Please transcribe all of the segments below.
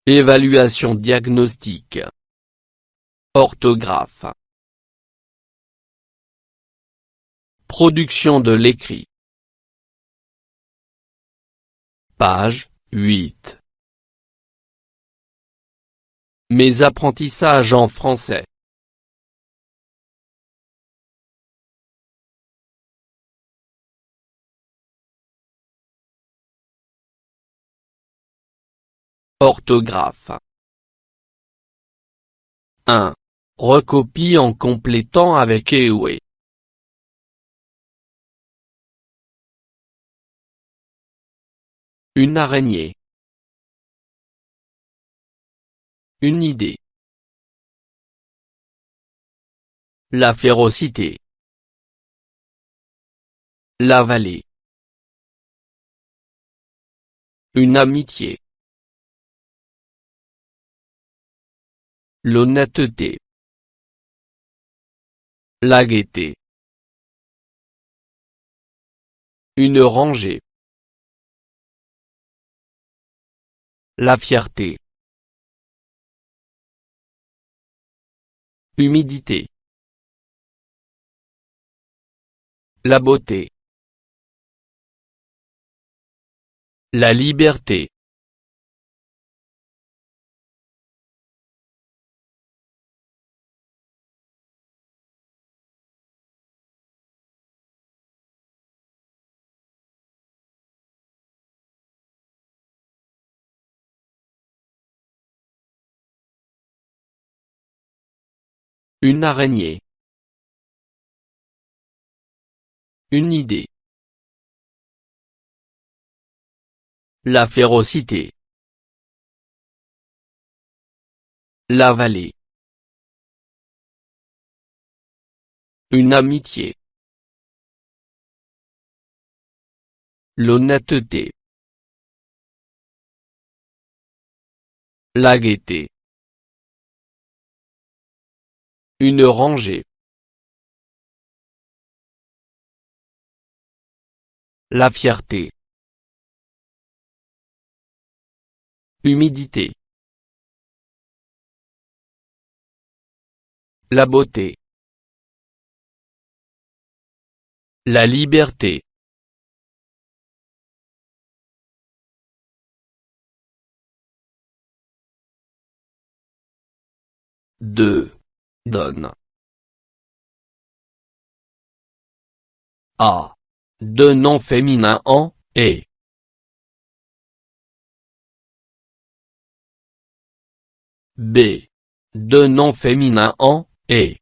Évaluation diagnostique. Orthographe. Production de l'écrit. Page 8. Mes apprentissages en français. Orthographe. 1. Recopie en complétant avec EOE. Une araignée. Une idée. La férocité. La vallée. Une amitié. L'honnêteté. La gaieté. Une rangée. La fierté. Humidité. La beauté. La liberté. Une araignée. Une idée. La férocité. La vallée. Une amitié. L'honnêteté. La gaieté. Une rangée. La fierté. Humidité. La beauté. La liberté. Deux. Donne. A. Deux noms féminins en et. B. Deux noms féminins en et.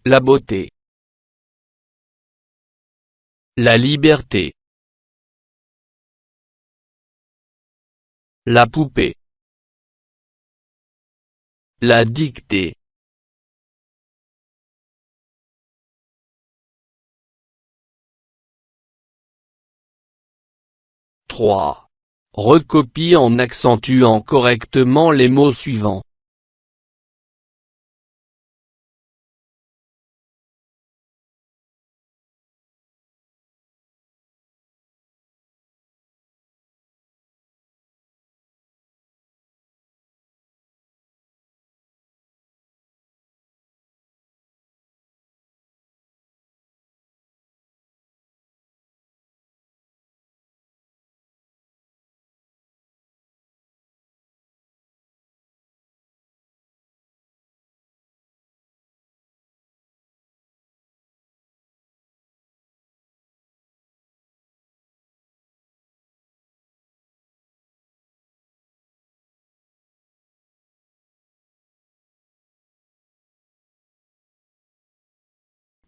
La beauté. La liberté. La poupée. La dictée. Trois. Recopie en accentuant correctement les mots suivants.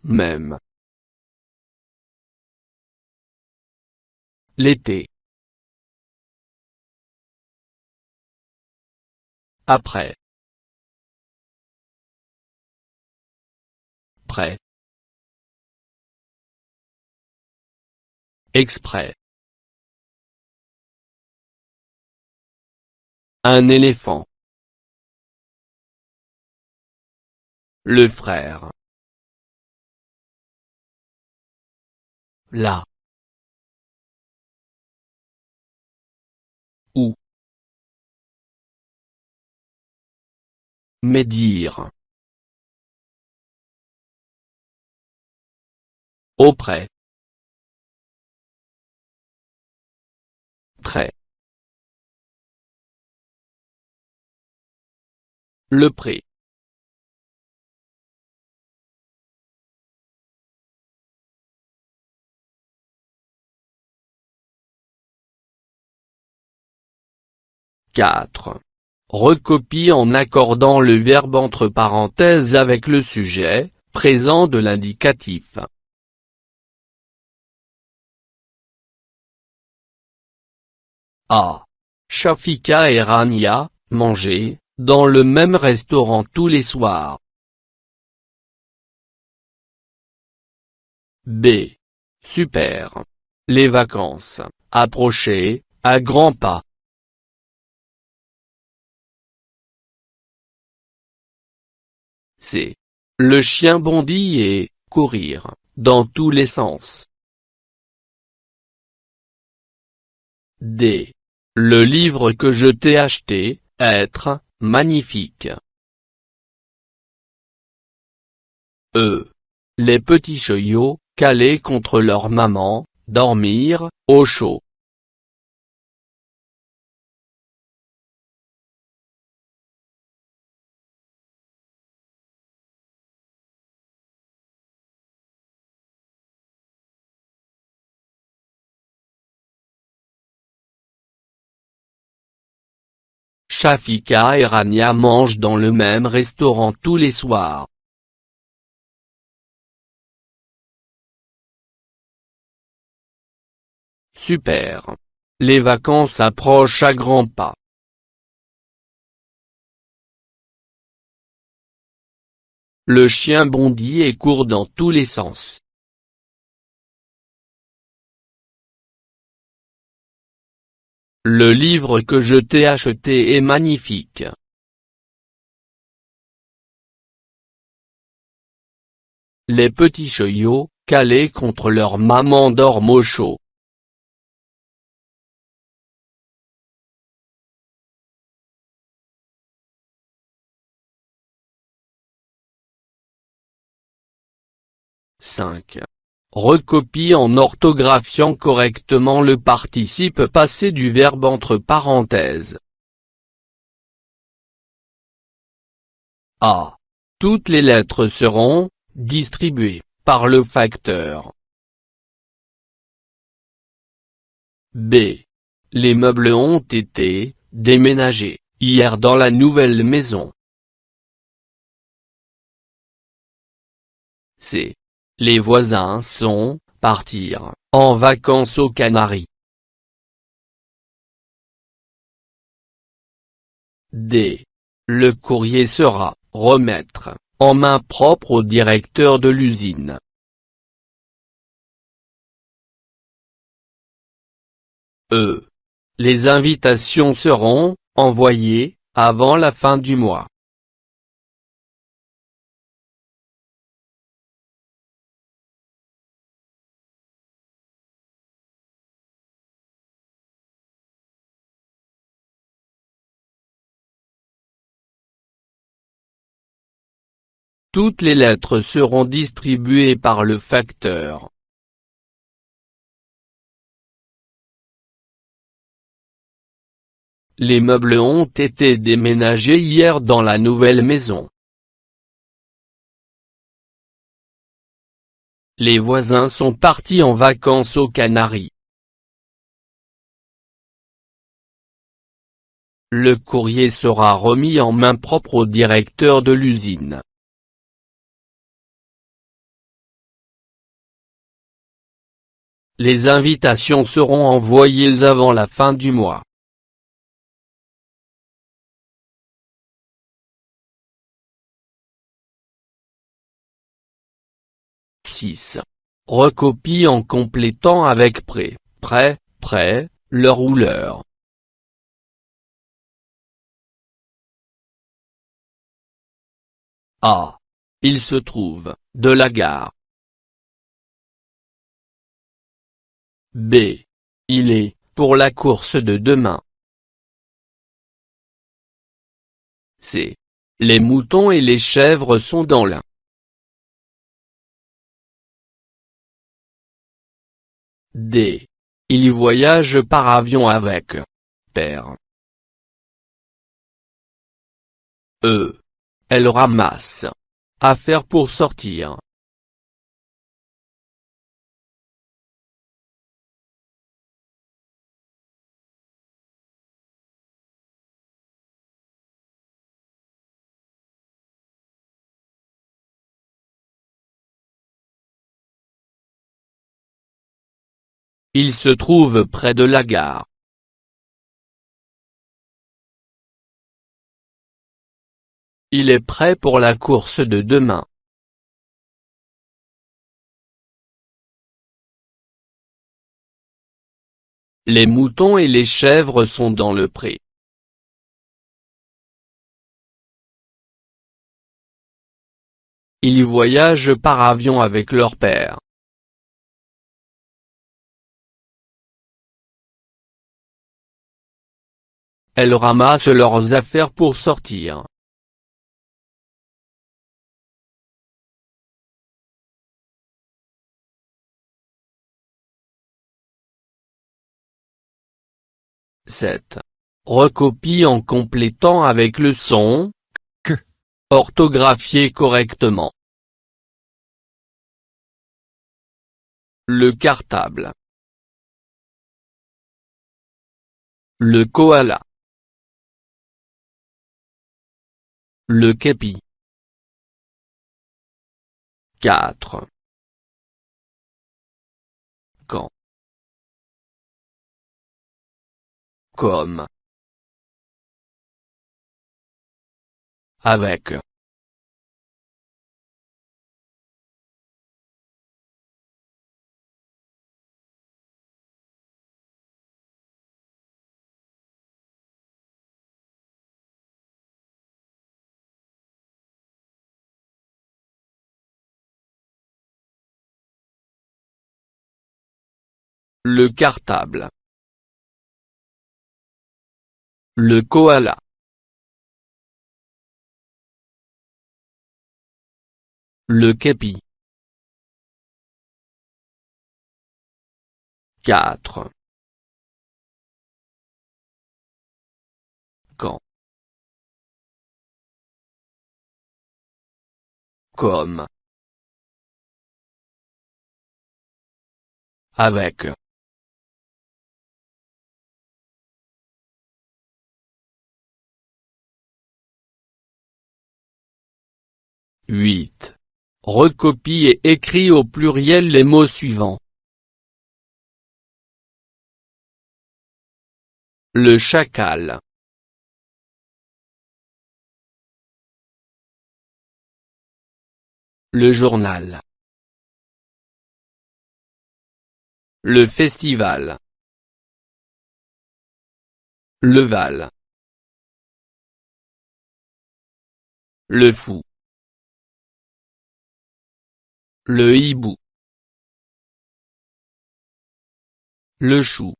même. L'été. Après. Près. Exprès. Un éléphant. Le frère. Là. Où. Médire. Auprès. Très. Le pré. Quatre. Recopie en accordant le verbe entre parenthèses avec le sujet, présent de l'indicatif. A. Shafika et Rania, manger, dans le même restaurant tous les soirs. B. Super. Les vacances, approcher, à grands pas. C. Le chien bondit et, courir, dans tous les sens. D. Le livre que je t'ai acheté, être, magnifique. E. Les petits chiots, calés contre leur maman, dormir, au chaud. Shafika et Rania mangent dans le même restaurant tous les soirs. Super. Les vacances approchent à grands pas. Le chien bondit et court dans tous les sens. Le livre que je t'ai acheté est magnifique. Les petits chiots, calés contre leur maman dorment au chaud. Cinq. Recopie en orthographiant correctement le participe passé du verbe entre parenthèses. A. Toutes les lettres seront distribuées par le facteur. B. Les meubles ont été déménagés hier dans la nouvelle maison. C. Les voisins sont partir en vacances aux Canaries. D. Le courrier sera remettre en main propre au directeur de l'usine. E. Les invitations seront envoyées avant la fin du mois. Toutes les lettres seront distribuées par le facteur. Les meubles ont été déménagés hier dans la nouvelle maison. Les voisins sont partis en vacances aux Canaries. Le courrier sera remis en main propre au directeur de l'usine. Les invitations seront envoyées avant la fin du mois. 6. Recopie en complétant avec prêt, prêt, prêt, l'heure ou l'heure. A. Il se trouve, de la gare. B. Il est, pour la course de demain. C. Les moutons et les chèvres sont dans l'un. D. Il y voyage par avion avec père. E. Elle ramasse affaires pour sortir. Il se trouve près de la gare. Il est prêt pour la course de demain. Les moutons et les chèvres sont dans le pré. Ils voyagent par avion avec leur père. Elles ramassent leurs affaires pour sortir. « 7. Recopie en complétant avec le son K. Orthographié correctement. Le cartable. Le koala. Le képi. 4. Quand. Comme. Avec. Le cartable. Le koala. Le képi. 4. Quand. Comme. Avec. « 8. Recopie et écrit au pluriel les mots suivants. Le chacal. Le journal. Le festival. Le Val. Le fou. Le hibou. Le chou.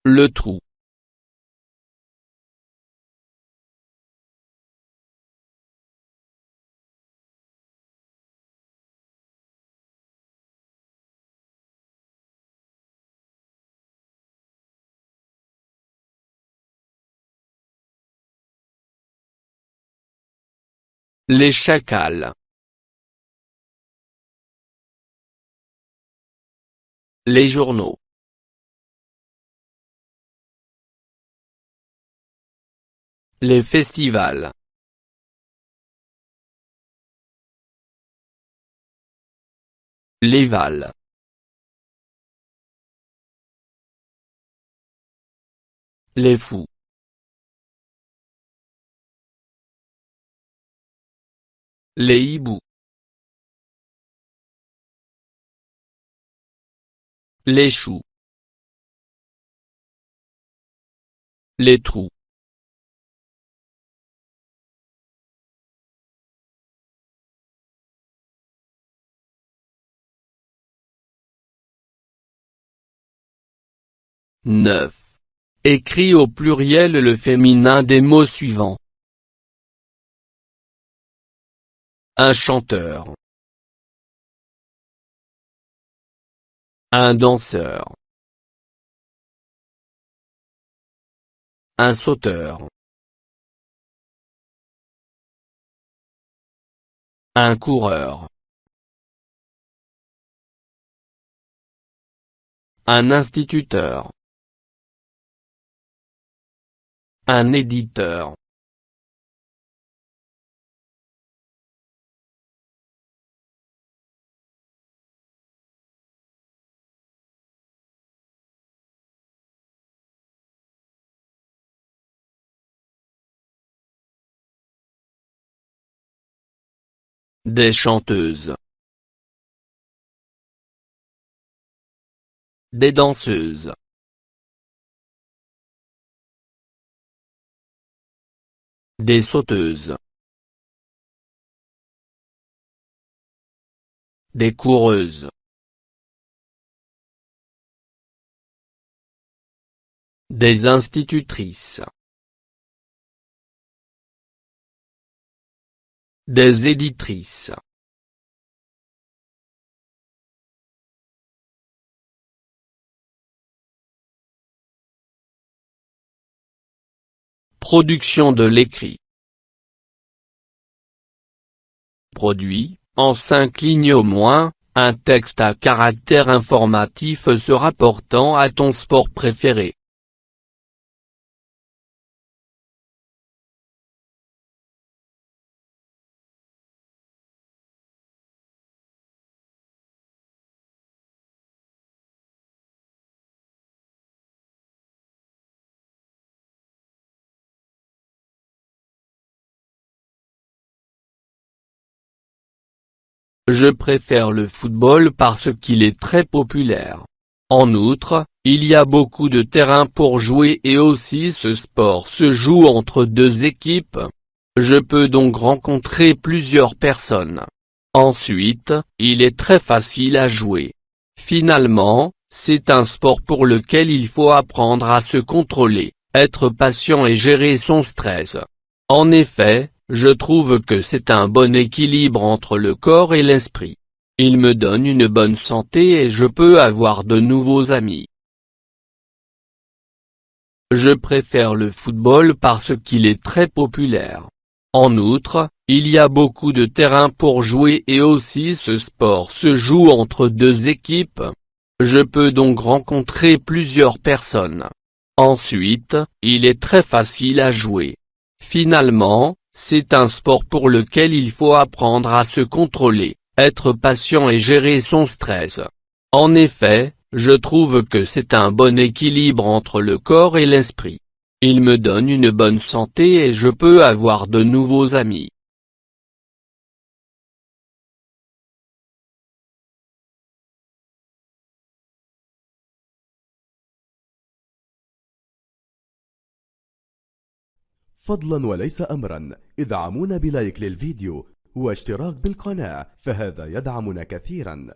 Le trou. Les chacals. Les journaux. Les festivals. Les Vals. Les Fous. Les Hiboux. Les Choux. Les Trous. Neuf. Écris au pluriel le féminin des mots suivants. Un chanteur. Un danseur. Un sauteur. Un coureur. Un instituteur. Un éditeur. Des chanteuses. Des danseuses. Des sauteuses. Des coureuses. Des institutrices. Des éditrices. Production de l'écrit. Produit, en 5 lignes au moins, un texte à caractère informatif se rapportant à ton sport préféré. Je préfère le football parce qu'il est très populaire. En outre, il y a beaucoup de terrains pour jouer et aussi ce sport se joue entre 2 équipes. Je peux donc rencontrer plusieurs personnes. Ensuite, il est très facile à jouer. Finalement, c'est un sport pour lequel il faut apprendre à se contrôler, être patient et gérer son stress. En effet, je trouve que c'est un bon équilibre entre le corps et l'esprit. Il me donne une bonne santé et je peux avoir de nouveaux amis. Je préfère le football parce qu'il est très populaire. En outre, il y a beaucoup de terrains pour jouer et aussi ce sport se joue entre 2 équipes. Je peux donc rencontrer plusieurs personnes. Ensuite, il est très facile à jouer. Finalement, c'est un sport pour lequel il faut apprendre à se contrôler, être patient et gérer son stress. En effet, je trouve que c'est un bon équilibre entre le corps et l'esprit. Il me donne une bonne santé et je peux avoir de nouveaux amis. فضلا وليس أمرا ادعمونا بلايك للفيديو واشتراك بالقناة، فهذا يدعمنا كثيرا.